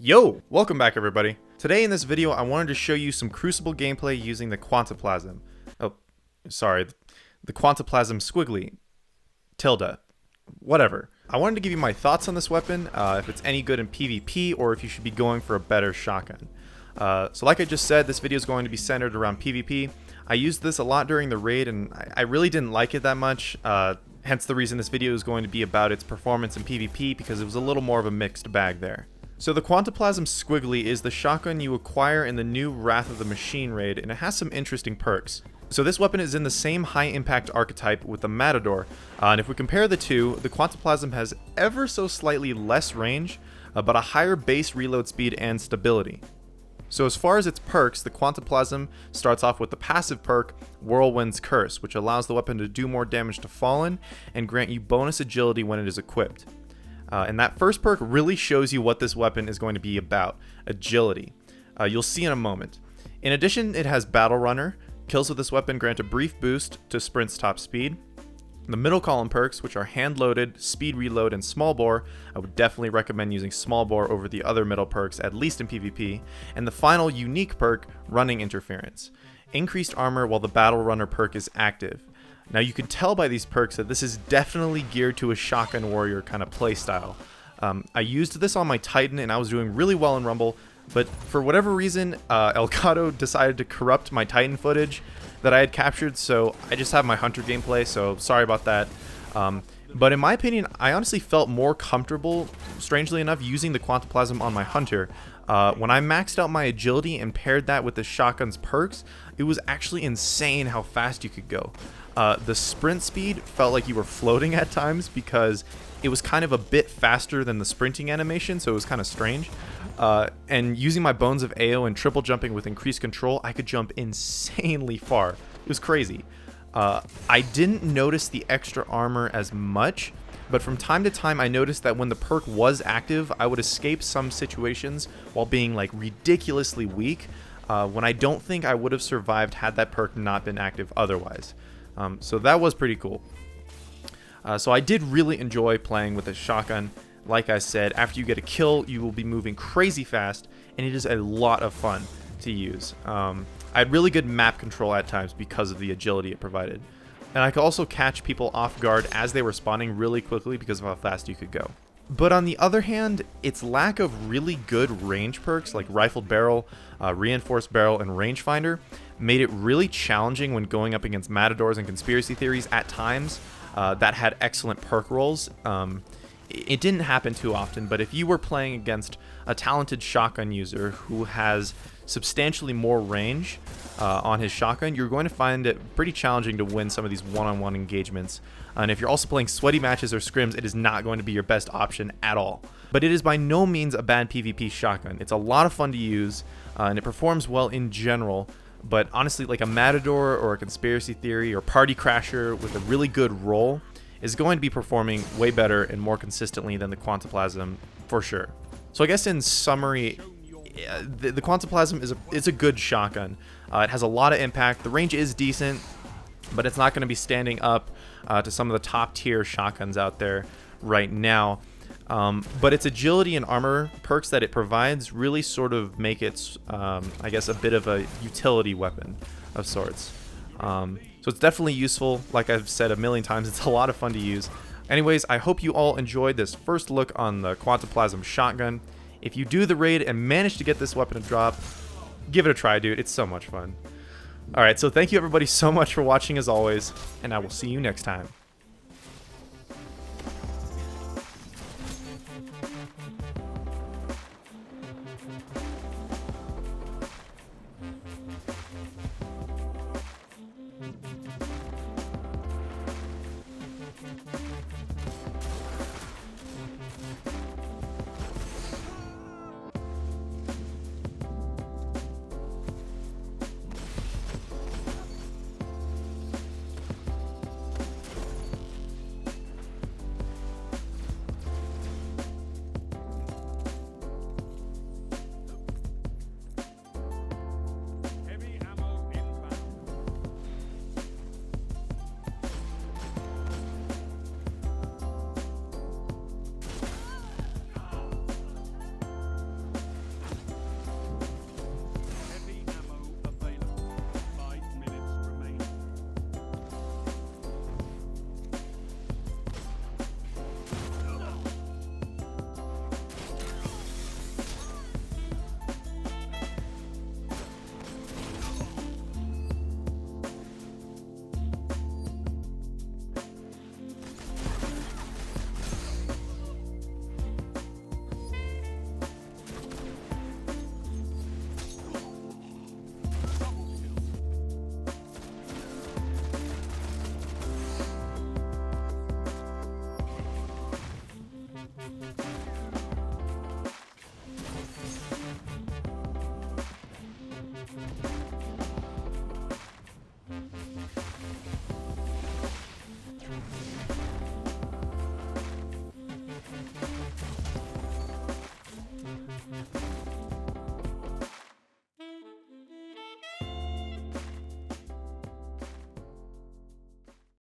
Yo! Welcome back everybody. Today in this video I wanted to show you some Crucible gameplay using the Quantiplasm. The Quantiplasm Squiggly. Tilde. Whatever. I wanted to give you my thoughts on this weapon, if it's any good in PvP or if you should be going for a better shotgun. So like I just said, this video is going to be centered around PvP. I used this a lot during the raid and I really didn't like it that much. Hence the reason this video is going to be about its performance in PvP, because it was a little more of a mixed bag there. So the Quantiplasm Squiggly is the shotgun you acquire in the new Wrath of the Machine raid, and it has some interesting perks. So this weapon is in the same high impact archetype with the Matador, and if we compare the two, the Quantiplasm has ever so slightly less range, but a higher base reload speed and stability. So as far as its perks, the Quantiplasm starts off with the passive perk, Whirlwind's Curse, which allows the weapon to do more damage to Fallen and grant you bonus agility when it is equipped. And that first perk really shows you what this weapon is going to be about, agility. You'll see in a moment. In addition, it has Battle Runner. Kills with this weapon grant a brief boost to Sprint's top speed. The middle column perks, which are hand-loaded, speed reload, and small bore, I would definitely recommend using small bore over the other middle perks, at least in PvP. And the final unique perk, Running Interference. Increased armor while the Battle Runner perk is active. Now you can tell by these perks that this is definitely geared to a shotgun warrior kind of playstyle. I used this on my Titan and I was doing really well in Rumble, but for whatever reason, Elgato decided to corrupt my Titan footage that I had captured, so I just have my Hunter gameplay, so sorry about that. But in my opinion, I honestly felt more comfortable, strangely enough, using the Quantiplasm on my Hunter. When I maxed out my agility and paired that with the shotgun's perks, it was actually insane how fast you could go. The sprint speed felt like you were floating at times because it was kind of a bit faster than the sprinting animation, so it was kind of strange. And using my Bones of AO and triple jumping with increased control, I could jump insanely far. It was crazy. I didn't notice the extra armor as much, but from time to time I noticed that when the perk was active, I would escape some situations while being like ridiculously weak, when I don't think I would have survived had that perk not been active otherwise. So that was pretty cool. So I did really enjoy playing with a shotgun. Like I said, after you get a kill, you will be moving crazy fast, and it is a lot of fun to use. I had really good map control at times because of the agility it provided. And I could also catch people off guard as they were spawning really quickly because of how fast you could go. But on the other hand, its lack of really good range perks like Rifled Barrel, Reinforced Barrel, and Rangefinder made it really challenging when going up against Matadors and Conspiracy Theories at times that had excellent perk rolls. It didn't happen too often, but if you were playing against a talented shotgun user who has substantially more range on his shotgun, you're going to find it pretty challenging to win some of these one-on-one engagements. And if you're also playing sweaty matches or scrims, it is not going to be your best option at all. But it is by no means a bad PvP shotgun. It's a lot of fun to use, and it performs well in general. But honestly, like a Matador or a Conspiracy Theory or Party Crasher with a really good roll is going to be performing way better and more consistently than the Quantiplasm for sure. So I guess in summary, the Quantiplasm is a good shotgun. It has a lot of impact. The range is decent, but it's not going to be standing up to some of the top tier shotguns out there right now. But its agility and armor perks that it provides really sort of make it, I guess, a bit of a utility weapon of sorts. So it's definitely useful. Like I've said a million times, it's a lot of fun to use. Anyways, I hope you all enjoyed this first look on the Quantiplasm shotgun. If you do the raid and manage to get this weapon to drop, give it a try, dude. It's so much fun. Alright, so thank you everybody so much for watching as always, and I will see you next time.